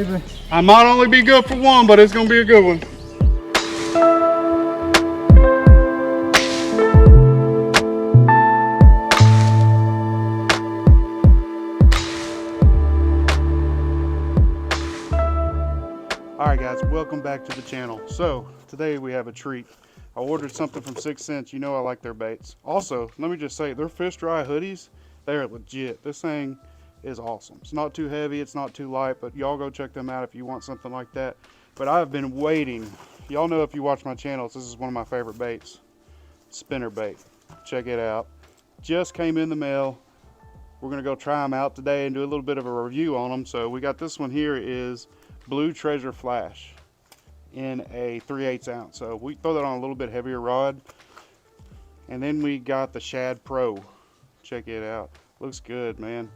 baby. I might only be good for one, but it's gonna be a good one. Alright guys, welcome back to the channel. So, today we have a treat. I ordered something from 6 Cents. You know I like their baits. Also, let me just say, their fish dry hoodies, they are legit. This thing is awesome. It's not too heavy, it's not too light, but y'all go check them out if you want something like that. But I've been waiting. Y'all know if you watch my channels, this is one of my favorite baits. Spinnerbait. Check it out. Just came in the mail. We're gonna go try them out today and do a little bit of a review on them. So we got this one here is Blue Treasure Flash in a 3/8 ounce. So we throw that on a little bit heavier rod. And then we got the Shad Pro. Check it out. Looks good, man.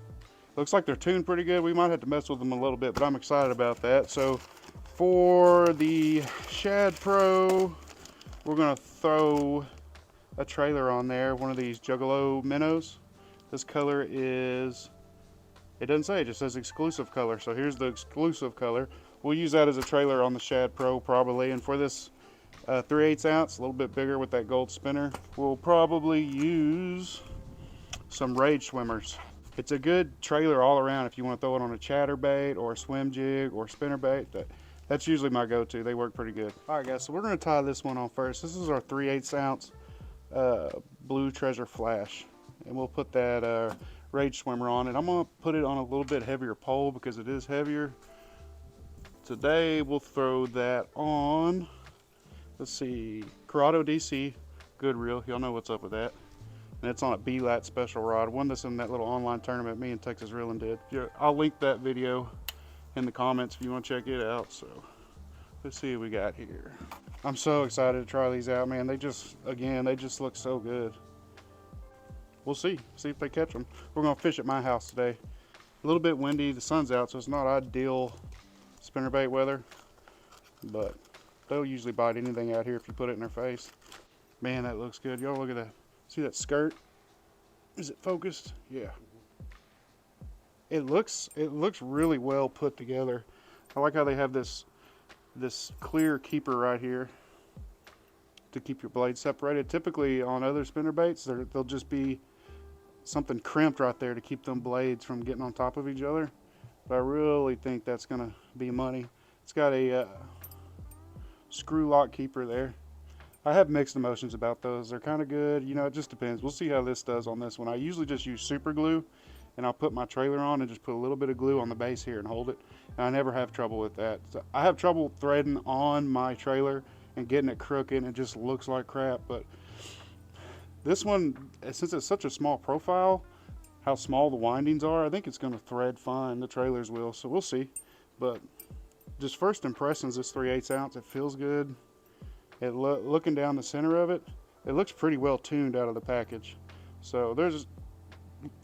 Looks like they're tuned pretty good. We might have to mess with them a little bit, but I'm excited about that. So for the Shad Pro, we're gonna throw a trailer on there, one of these Juggalo minnows. This color is, it doesn't say, it just says exclusive color. So here's the exclusive color. We'll use that as a trailer on the Shad Pro probably. And for this 3/8 ounce, a little bit bigger with that gold spinner, we'll probably use some Rage Swimmers. It's a good trailer all around if you want to throw it on a chatterbait or a swim jig or spinnerbait. That's usually my go-to. They work pretty good. All right guys, so we're going to tie this one on first. This is our 3/8 ounce Blue Treasure Flash. And we'll put that Rage Swimmer on it. I'm going to put it on a little bit heavier pole because it is heavier. Today we'll throw that on, let's see, Corrado DC good reel. Y'all know what's up with that. And it's on a B-Lat special rod, one that's in that little online tournament me and Texas Reelin did. Yeah, I'll link that video in the comments if you want to check it out. So let's see what we got here. I'm so excited to try these out, man. They just look so good. We'll see if they catch them. We're gonna fish at my house today. A little bit windy, the sun's out, so it's not ideal spinnerbait weather, but they'll usually bite anything out here if you put it in their face. Man, that looks good. Y'all look at that. See that skirt? Is it focused? Yeah. It looks really well put together. I like how they have this clear keeper right here to keep your blades separated. Typically on other spinnerbaits, they'll just be something crimped right there to keep them blades from getting on top of each other. But I really think that's gonna be money. It's got a screw lock keeper there. I have mixed emotions about those. They're kind of good. You know, it just depends. We'll see how this does on this one. I usually just use super glue, and I'll put my trailer on and just put a little bit of glue on the base here and hold it. And I never have trouble with that. So I have trouble threading on my trailer and getting it crooked, and it just looks like crap. But this one, since it's such a small profile, how small the windings are, I think it's going to thread fine. The trailers will, so we'll see. But just first impressions, this 3/8 ounce, it feels good. Looking down the center of it, it looks pretty well tuned out of the package. So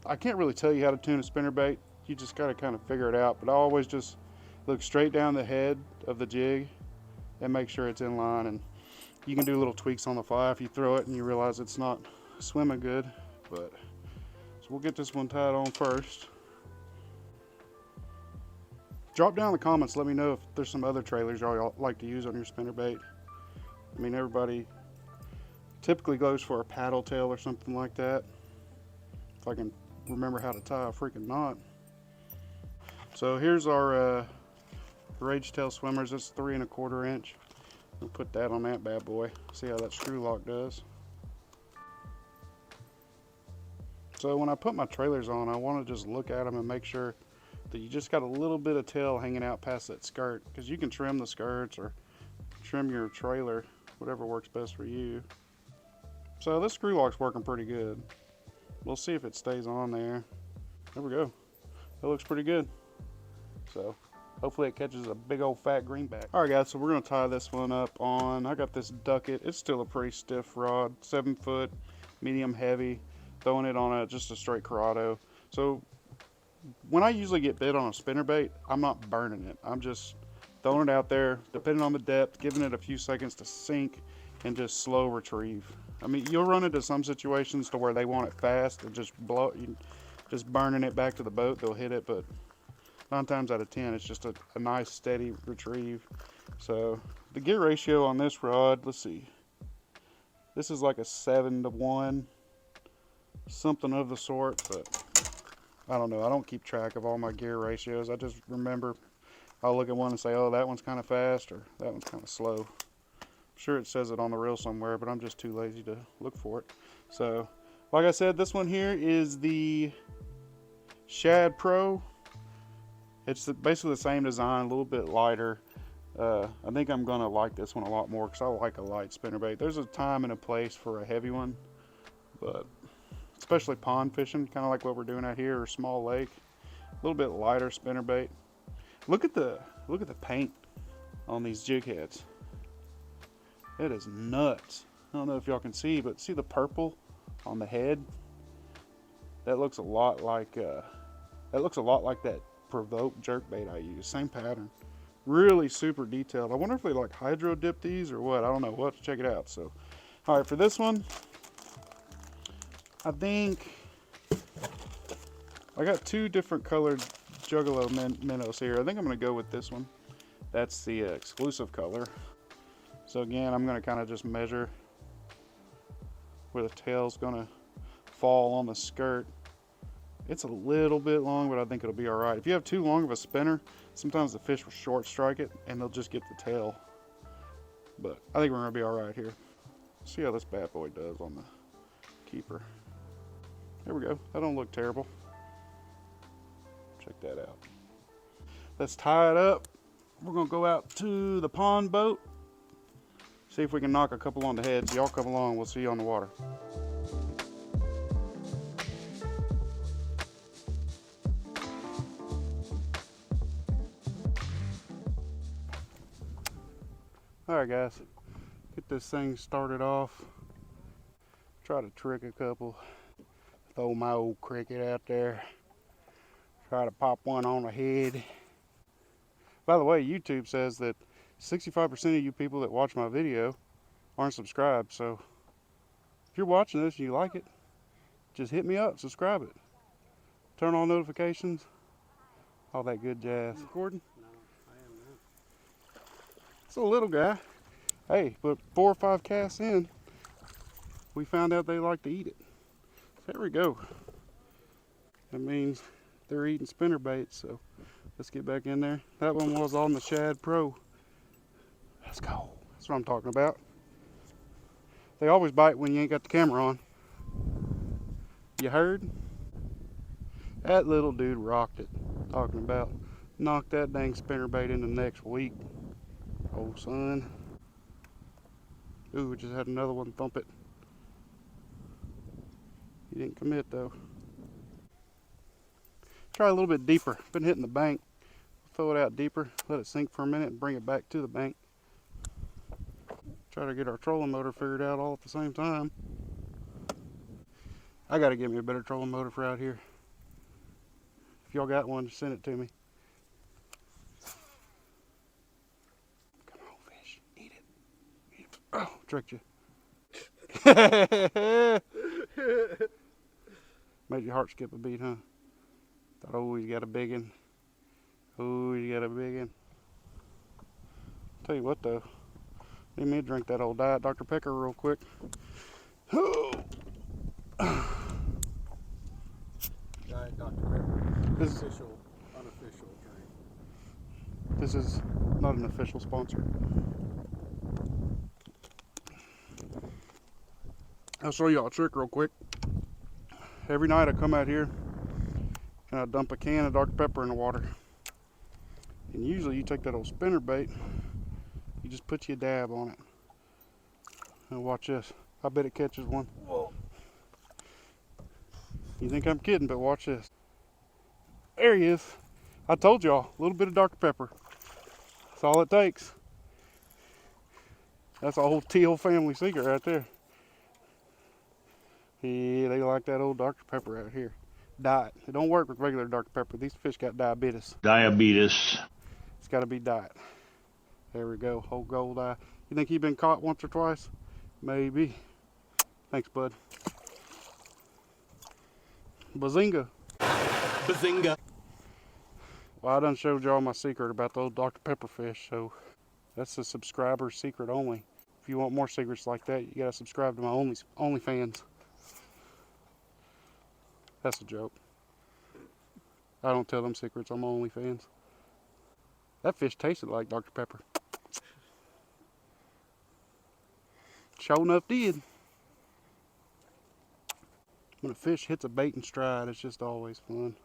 I can't really tell you how to tune a spinnerbait. You just got to kind of figure it out. But I always just look straight down the head of the jig and make sure it's in line. And you can do little tweaks on the fly if you throw it and you realize it's not swimming good. But so we'll get this one tied on first. Drop down in the comments, let me know if there's some other trailers y'all like to use on your spinnerbait. I mean, everybody typically goes for a paddle tail or something like that. If I can remember how to tie a freaking knot. So here's our Rage Tail Swimmers. It's 3 1/4 inch. We'll put that on that bad boy. See how that screw lock does. So when I put my trailers on, I want to just look at them and make sure that you just got a little bit of tail hanging out past that skirt, because you can trim the skirts or trim your trailer, whatever works best for you. So this screw lock's working pretty good. We'll see if it stays on there. There we go. That looks pretty good. So hopefully it catches a big old fat greenback. All right guys, so we're gonna tie this one up on, I got this Ducket. It's still a pretty stiff rod, 7 foot, medium heavy, throwing it on just a straight Corrado. So when I usually get bit on a spinnerbait, I'm not burning it. I'm just throwing it out there, depending on the depth, giving it a few seconds to sink and just slow retrieve. I mean, you'll run into some situations to where they want it fast and just burning it back to the boat, they'll hit it, but 9 times out of 10, it's just a nice steady retrieve. So the gear ratio on this rod, let's see, this is like a 7-to-1, something of the sort, but I don't know. I don't keep track of all my gear ratios. I just remember I'll look at one and say, oh, that one's kind of fast, or that one's kind of slow. I'm sure it says it on the reel somewhere, but I'm just too lazy to look for it. So like I said, this one here is the Shad Pro. It's basically the same design, a little bit lighter. I think I'm gonna like this one a lot more because I like a light spinnerbait. There's a time and a place for a heavy one, but especially pond fishing, kind of like what we're doing out here, or small lake, a little bit lighter spinnerbait. Look at the paint on these jig heads. It is nuts. I don't know if y'all can see, but see the purple on the head? That looks a lot like that Provoke jerkbait I use. Same pattern. Really super detailed. I wonder if they like hydro dip these or what. I don't know. We'll have to check it out. So, all right, for this one, I think I got 2 different colored Juggalo minnows here. I think I'm going to go with this one. That's the exclusive color. So again, I'm going to kind of just measure where the tail's going to fall on the skirt. It's a little bit long, but I think it'll be all right. If you have too long of a spinner, sometimes the fish will short strike it and they'll just get the tail. But I think we're going to be all right here. See how this bad boy does on the keeper. There we go. That don't look terrible. Check that out. Let's tie it up. We're going to go out to the pond boat. See if we can knock a couple on the heads. Y'all come along. We'll see you on the water. Alright guys, get this thing started off. Try to trick a couple. Throw my old cricket out there. Try to pop one on the head. By the way, YouTube says that 65% of you people that watch my video aren't subscribed. So if you're watching this and you like it, just hit me up, subscribe it. Turn on notifications, all that good jazz. Recording? It's a little guy. Hey, but 4 or 5 casts in, we found out they like to eat it. There we go. That means they're eating spinnerbait, so let's get back in there. That one was on the Shad Pro. Let's go. That's what I'm talking about. They always bite when you ain't got the camera on. You heard? That little dude rocked it. Talking about knocked that dang spinnerbait in the next week. Oh, son. Ooh, we just had another one thump it. He didn't commit, though. Try a little bit deeper. Been hitting the bank. Throw it out deeper. Let it sink for a minute and bring it back to the bank. Try to get our trolling motor figured out all at the same time. I got to get me a better trolling motor for out here. If y'all got one, just send it to me. Oh, tricked you. Made your heart skip a beat, huh? Thought, oh, he's got a big one. Oh, he's got a big one. Tell you what, though. Need me to drink that old Diet Dr. Pepper real quick. Oh. Diet Dr. Pepper. This is Official, unofficial drink. This is not an official sponsor. I'll show y'all a trick real quick. Every night I come out here and I dump a can of Dr. Pepper in the water. And usually you take that old spinnerbait, you just put you a dab on it. And watch this. I bet it catches one. Whoa. You think I'm kidding, but watch this. There he is. I told y'all, a little bit of Dr. Pepper. That's all it takes. That's a whole teal family secret right there. Yeah, they like that old Dr. Pepper out here. Diet. It don't work with regular Dr. Pepper. These fish got diabetes. Diabetes. It's got to be diet. There we go. Whole gold eye. You think he been caught once or twice? Maybe. Thanks, bud. Bazinga. Bazinga. Well, I done showed y'all my secret about the old Dr. Pepper fish, so that's a subscriber secret only. If you want more secrets like that, you gotta subscribe to my OnlyFans. That's a joke. I don't tell them secrets on my OnlyFans. That fish tasted like Dr. Pepper. Sure enough did. When a fish hits a bait in stride, it's just always fun.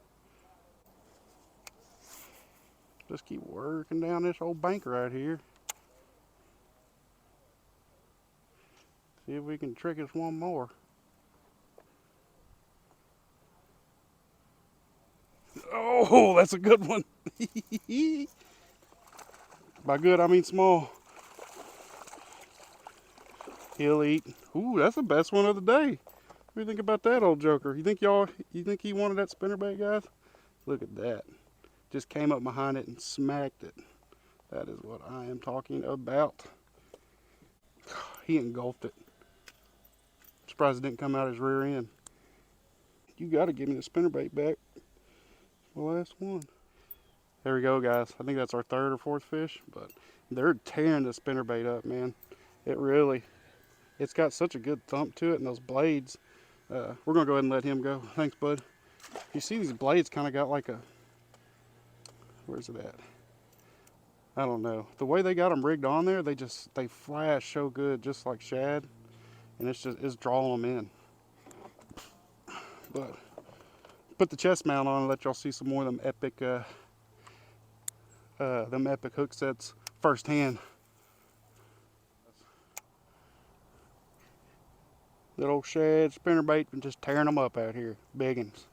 Just keep working down this old bank right here. See if we can trick us one more. Oh, that's a good one. By good, I mean small. He'll eat. Ooh, that's the best one of the day. What do you think about that old joker? You think he wanted that spinnerbait, guys? Look at that. Just came up behind it and smacked it. That is what I am talking about. He engulfed it. Surprised it didn't come out his rear end. You gotta give me the spinnerbait back. The last one. There we go, guys. I think that's our third or fourth fish, but they're tearing the spinnerbait up, man. It's got such a good thump to it, and those blades. We're gonna go ahead and let him go. Thanks, bud. You see these blades kind of got like a, where's it at? I don't know. The way they got them rigged on there, they flash so good, just like shad, and it's drawing them in. But put the chest mount on and let y'all see some more of them epic hook sets firsthand. Little shad spinnerbait and just tearing them up out here, biggins.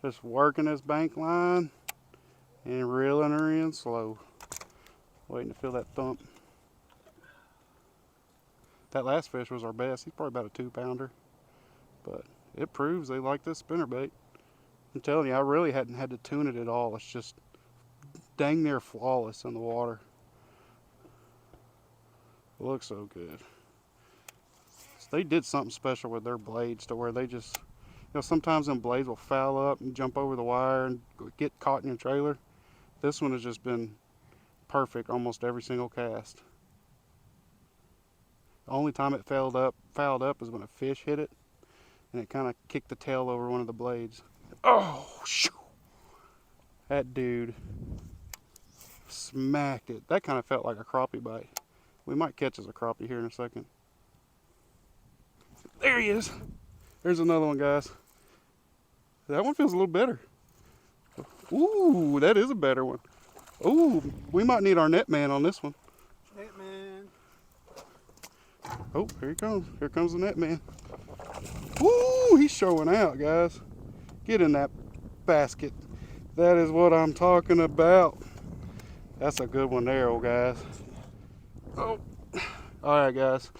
Just working this bank line and reeling her in slow, waiting to feel that thump. That last fish was our best. He's probably about a 2-pounder, but it proves they like this spinnerbait. I'm telling you, I really hadn't had to tune it at all. It's just dang near flawless in the water. It looks so good. So they did something special with their blades to where they just, sometimes them blades will foul up and jump over the wire and get caught in your trailer. This one has just been perfect almost every single cast. The only time it fouled up is when a fish hit it and it kind of kicked the tail over one of the blades. Oh, shoo. That dude smacked it. That kind of felt like a crappie bite. We might catch as a crappie here in a second. There he is. There's another one, guys. That one feels a little better. Ooh, that is a better one. Ooh, we might need our net man on this one. Net man. Oh, here he comes. Here comes the net man. Ooh, he's showing out, guys. Get in that basket. That is what I'm talking about. That's a good one there, old guys. Oh, all right, guys.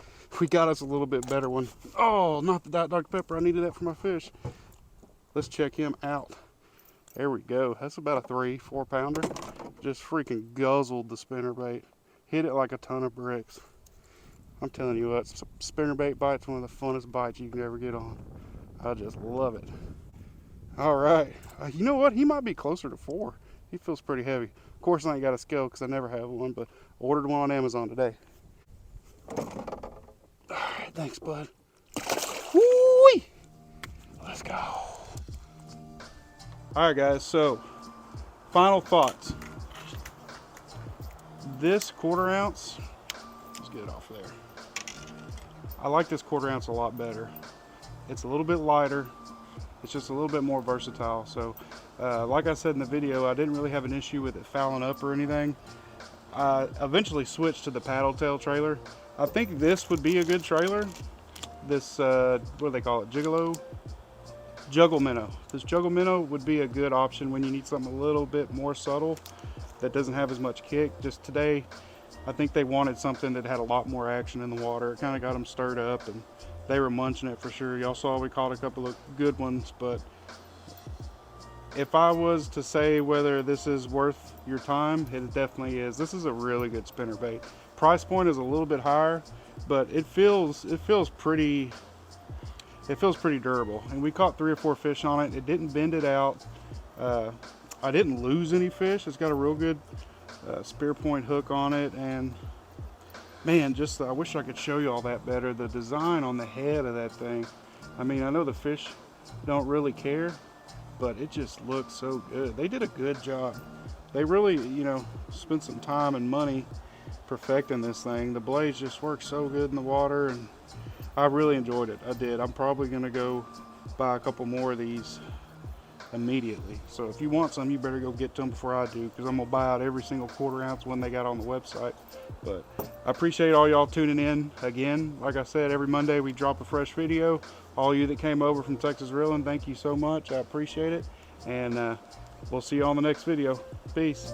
We got us a little bit better one. Oh, not that Dr. Pepper. I needed that for my fish. Let's check him out. There we go. That's about a 3-4 pounder. Just freaking guzzled the spinnerbait. Hit it like a ton of bricks. I'm telling you what, spinnerbait bite's one of the funnest bites you can ever get on. I just love it. All right. You know what? He might be closer to 4. He feels pretty heavy. Of course, I ain't got a scale because I never have one, but ordered one on Amazon today. All right, thanks, bud. Woo-wee! Let's go. All right, guys, so final thoughts. This 1/4 ounce, let's get it off there. I like this 1/4 ounce a lot better. It's a little bit lighter. It's just a little bit more versatile. So like I said in the video, I didn't really have an issue with it fouling up or anything. I eventually switched to the paddle tail trailer. I think this would be a good trailer. This, what do they call it? Juggle minnow. This juggle minnow would be a good option when you need something a little bit more subtle that doesn't have as much kick. Just today, I think they wanted something that had a lot more action in the water. It kind of got them stirred up and they were munching it for sure. Y'all saw we caught a couple of good ones, but if I was to say whether this is worth your time, it definitely is. This is a really good spinnerbait. Price point is a little bit higher, but it feels pretty durable. And we caught 3 or 4 fish on it. It didn't bend it out. I didn't lose any fish. It's got a real good spear point hook on it, and man, just I wish I could show you all that better. The design on the head of that thing. I mean, I know the fish don't really care, but it just looks so good. They did a good job. They really, you know, spent some time and money perfecting this thing. The blades just work so good in the water, and I really enjoyed it. I did. I'm probably gonna go buy a couple more of these immediately. So if you want some, you better go get them before I do, because I'm gonna buy out every single 1/4 ounce one they got on the website. But I appreciate all y'all tuning in again. Like I said, every Monday we drop a fresh video. All you that came over from Texas Reeling, thank you so much. I appreciate it, and we'll see you on the next video. Peace.